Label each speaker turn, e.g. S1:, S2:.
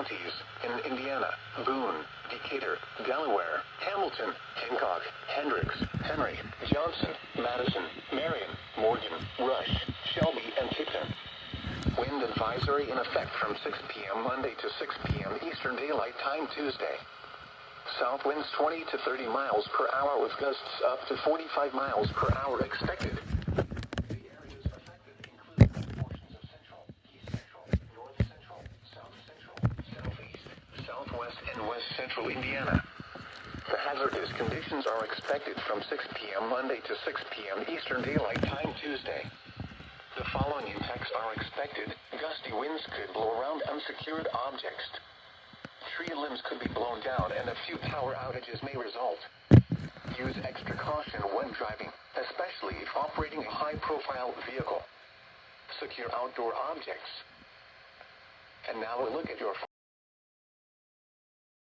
S1: counties in Indiana, Boone, Decatur, Delaware, Hamilton, Hancock, Hendricks, Henry, Johnson, Madison, Marion, Morgan, Rush, Shelby, and Tipton. Wind advisory in effect from 6 p.m. Monday to 6 p.m. Eastern Daylight Time Tuesday. South winds 20 to 30 miles per hour with gusts up to 45 miles per hour expected. The areas affected include portions of central, east central, north central, south central, southeast, southwest, and west central Indiana. The hazardous conditions are expected from 6 p.m. Monday to 6 p.m. Eastern Daylight Time Tuesday. The following impacts are expected. Gusty winds could blow around unsecured objects. Tree limbs could be blown down and a few power outages may result. Use extra caution when driving, especially if operating a high-profile vehicle. Secure outdoor objects. And now a look at your